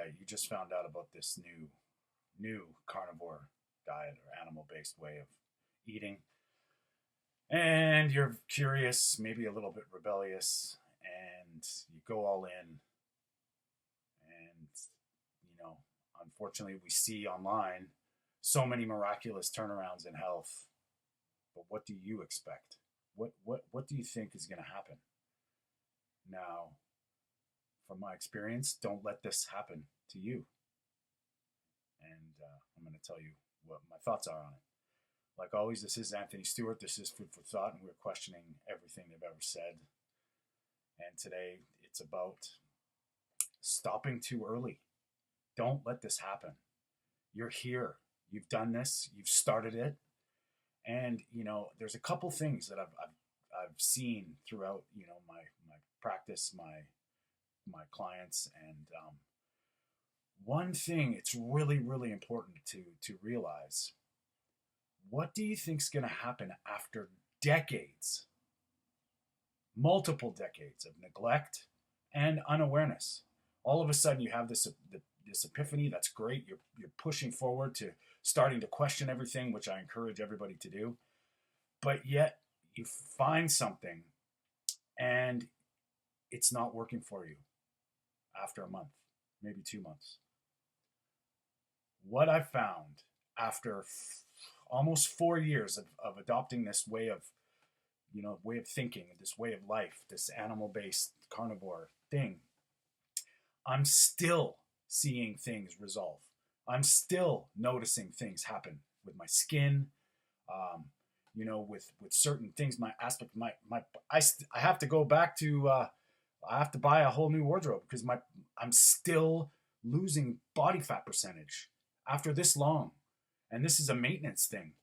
right, you just found out about this new carnivore diet or animal-based way of eating, and you're curious, maybe a little bit rebellious, and you go all in, and you know, unfortunately, we see online so many miraculous turnarounds in health. But what do you expect? What do you think is going to happen? Now, from my experience, don't let this happen to you. And I'm going to tell you what my thoughts are on it. Like always, this is Anthony Stewart. This is Food for Thought, and we're questioning everything they've ever said. And today, it's about stopping too early. Don't let this happen. You're here. You've done this. You've started it. And there's a couple things that I've seen throughout my practice, my clients, and one thing it's really important to realize. What do you think's going to happen after decades, multiple decades of neglect and unawareness? All of a sudden, you have this epiphany. That's great. You're pushing forward to starting to question everything, which I encourage everybody to do. But yet, you find something, and it's not working for you after a month, maybe 2 months. What I found after almost 4 years of adopting this way of thinking, this way of life, this animal-based carnivore thing, I'm still seeing things resolve. I'm still noticing things happen with my skin, with certain things, my aspect, I have to go back to, I have to buy a whole new wardrobe because I'm still losing body fat percentage after this long. And this is a maintenance thing.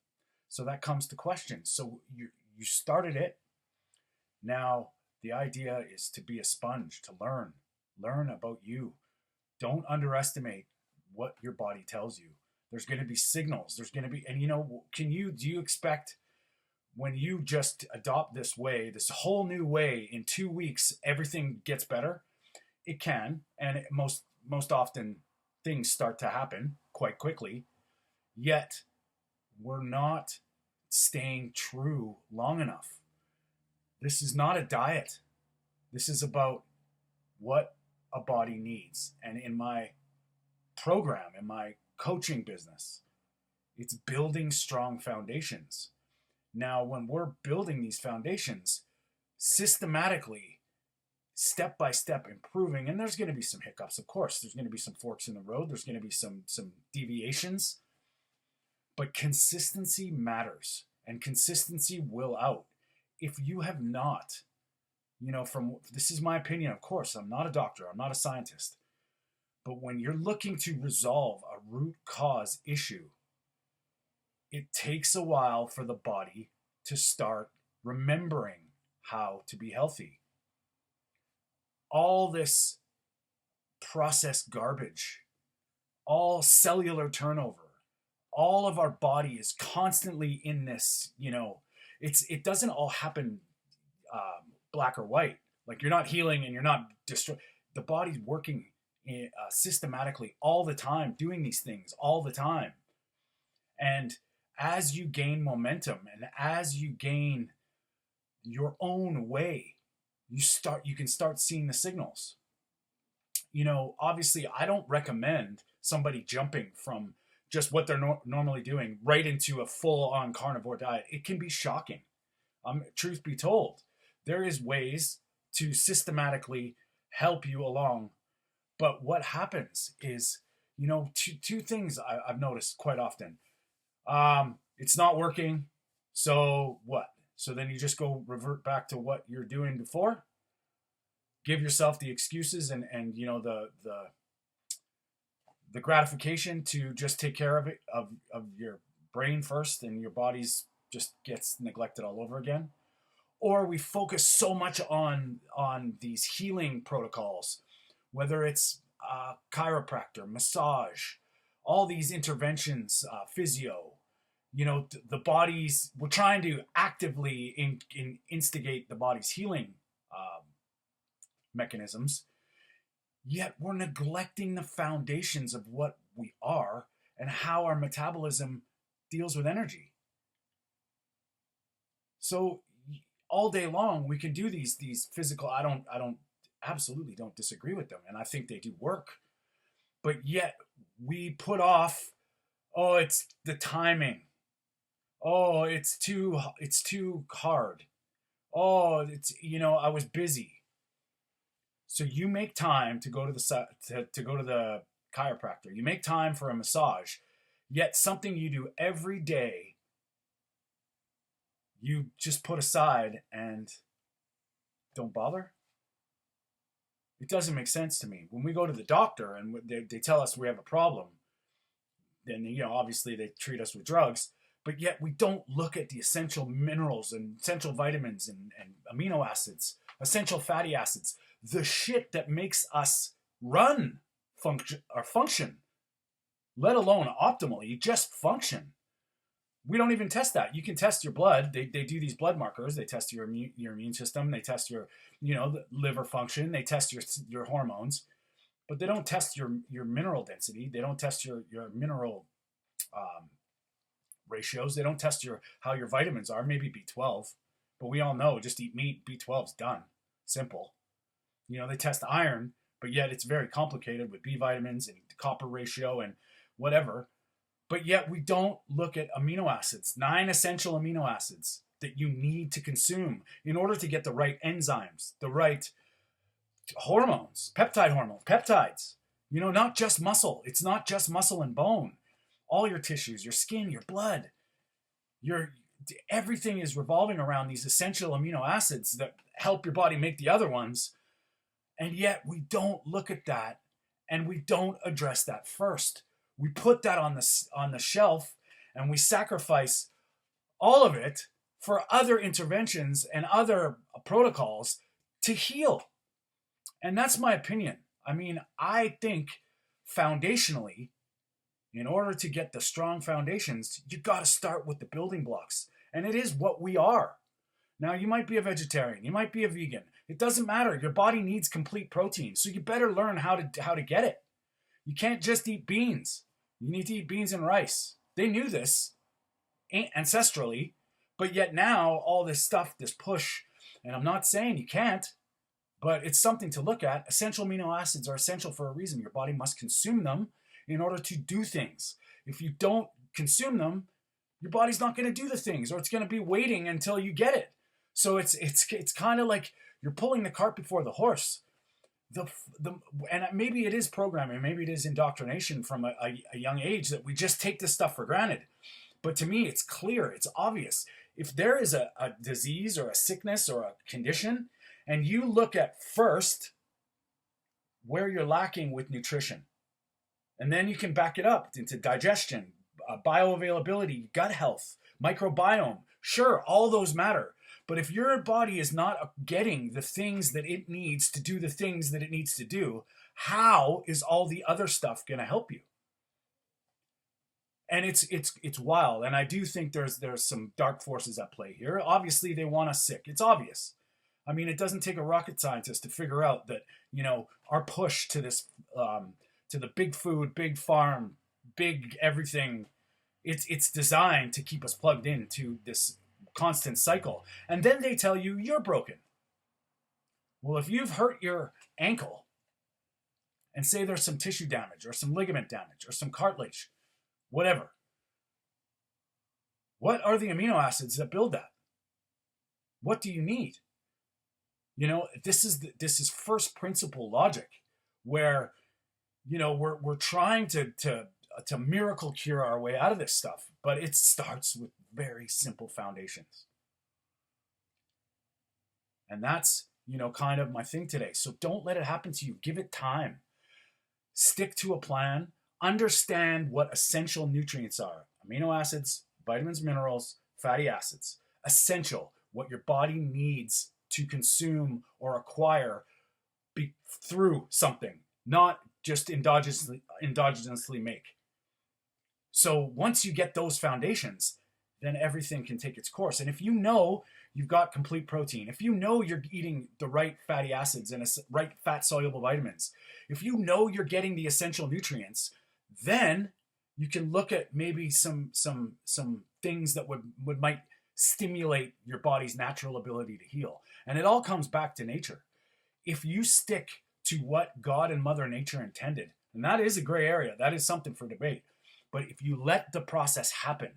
So that comes to question. So you started it. Now the idea is to be a sponge, to learn about you. Don't underestimate what your body tells you. There's going to be signals. There's going to be, and do you expect when you just adopt this way, this whole new way, in 2 weeks, everything gets better? It can. And most often things start to happen quite quickly. Yet, we're not staying true long enough. This is not a diet. This is about what a body needs. And in my program, in my coaching business, it's building strong foundations. Now, when we're building these foundations, systematically, step by step improving, and there's going to be some hiccups, of course. There's going to be some forks in the road. There's going to be some deviations. But consistency matters, and consistency will out. If you have not, this is my opinion, of course, I'm not a doctor, I'm not a scientist, but when you're looking to resolve a root cause issue, it takes a while for the body to start remembering how to be healthy. All this processed garbage, all cellular turnover, all of our body is constantly in this, it doesn't all happen black or white. Like you're not healing and you're not destroying. The body's working systematically all the time, doing these things all the time. And as you gain momentum and as you gain your own way, you can start seeing the signals. Obviously, I don't recommend somebody jumping from just what they're normally doing right into a full-on carnivore diet. It can be shocking. Truth be told, there is ways to systematically help you along. But what happens is, two things I've noticed quite often. It's not working. So what? So then you just go revert back to what you're doing before. Give yourself the excuses and the gratification to just take care of it, of your brain first, and your body's just gets neglected all over again. Or we focus so much on these healing protocols, whether it's chiropractor, massage, all these interventions, physio. The body's, we're trying to actively instigate the body's healing mechanisms. Yet we're neglecting the foundations of what we are and how our metabolism deals with energy. So all day long we can do these physical, I don't absolutely don't disagree with them, and I think they do work. But yet we put off, oh, it's the timing. Oh, it's too hard. Oh, it's, I was busy. So you make time to go to to go to the chiropractor. You make time for a massage. Yet something you do every day, you just put aside and don't bother. It doesn't make sense to me. When we go to the doctor and they tell us we have a problem, then obviously they treat us with drugs. But yet we don't look at the essential minerals and essential vitamins and amino acids, essential fatty acids, the shit that makes us run, function, let alone optimally, just function. We don't even test that. You can test your blood. They do these blood markers. They test your immune system. They test your the liver function. They test your hormones, but they don't test your mineral density. They don't test your mineral um, ratios. They don't test how your vitamins are. Maybe B12, but we all know just eat meat. B12's done. Simple. They test iron, but yet it's very complicated with B vitamins and copper ratio and whatever. But yet we don't look at amino acids, 9 essential amino acids that you need to consume in order to get the right enzymes, the right hormones, peptides. Not just muscle. It's not just muscle and bone. All your tissues, your skin, your blood, everything is revolving around these essential amino acids that help your body make the other ones. And yet we don't look at that, and we don't address that first. We put that on the shelf, and we sacrifice all of it for other interventions and other protocols to heal. And that's my opinion. I mean, I think foundationally, in order to get the strong foundations, you got to start with the building blocks. And it is what we are. Now, you might be a vegetarian, you might be a vegan. It doesn't matter. Your body needs complete protein, so you better learn how to get it. You can't just eat beans. You need to eat beans and rice. They knew this ancestrally, but yet now all this stuff, this push, and I'm not saying you can't, but it's something to look at. Essential amino acids are essential for a reason. Your body must consume them in order to do things. If you don't consume them, your body's not going to do the things, or it's going to be waiting until you get it. So it's kind of like you're pulling the cart before the horse. And maybe it is programming, maybe it is indoctrination from a young age that we just take this stuff for granted. But to me, it's clear, it's obvious. If there is a disease or a sickness or a condition, and you look at first where you're lacking with nutrition, and then you can back it up into digestion, bioavailability, gut health, microbiome. Sure, all those matter. But if your body is not getting the things that it needs to do the things that it needs to do, how is all the other stuff going to help you? And it's wild. And I do think there's some dark forces at play here. Obviously, they want us sick. It's obvious. I mean, it doesn't take a rocket scientist to figure out that, our push to this, to the big food, big farm, big everything, it's designed to keep us plugged into this constant cycle. And then they tell you you're broken. Well, if you've hurt your ankle and say there's some tissue damage or some ligament damage or some cartilage, whatever, what are the amino acids that build that? What do you need? This is first principle logic, where we're trying to miracle cure our way out of this stuff, but it starts with very simple foundations. And that's, kind of my thing today. So don't let it happen to you. Give it time. Stick to a plan. Understand what essential nutrients are. Amino acids, vitamins, minerals, fatty acids. Essential. What your body needs to consume or acquire through something, not just endogenously make. So once you get those foundations, then everything can take its course. And if you've got complete protein, if you know you're eating the right fatty acids and right fat soluble vitamins, if you know you're getting the essential nutrients, then you can look at maybe some things that might stimulate your body's natural ability to heal. And it all comes back to nature. If you stick to what God and Mother Nature intended, and that is a gray area, that is something for debate, but if you let the process happen,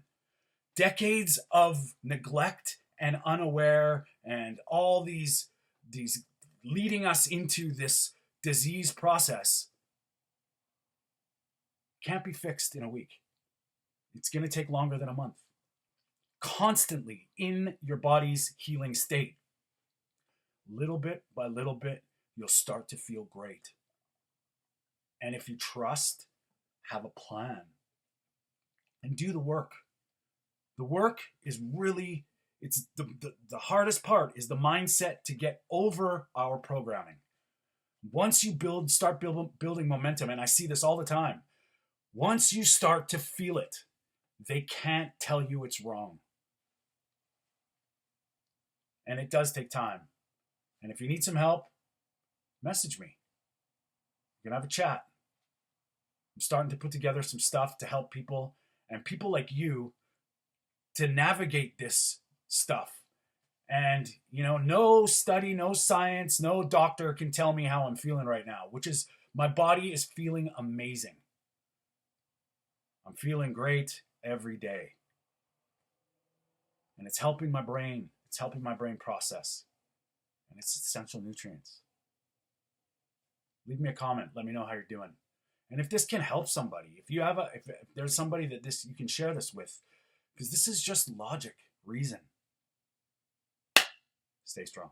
decades of neglect and unaware and all these leading us into this disease process can't be fixed in a week. It's going to take longer than a month. Constantly in your body's healing state, little bit by little bit, you'll start to feel great. And if you trust, have a plan and do the work. The work is really, it's the hardest part is the mindset to get over our programming. Once you start building momentum, and I see this all the time, once you start to feel it, they can't tell you it's wrong. And it does take time. And if you need some help, message me. We can have a chat. I'm starting to put together some stuff to help people, and people like you, to navigate this stuff. And, no study, no science, no doctor can tell me how I'm feeling right now, which is my body is feeling amazing. I'm feeling great every day. And it's helping my brain. It's helping my brain process. And it's essential nutrients. Leave me a comment. Let me know how you're doing. And if this can help somebody, if there's somebody that you can share this with, because this is just logic, reason. Stay strong.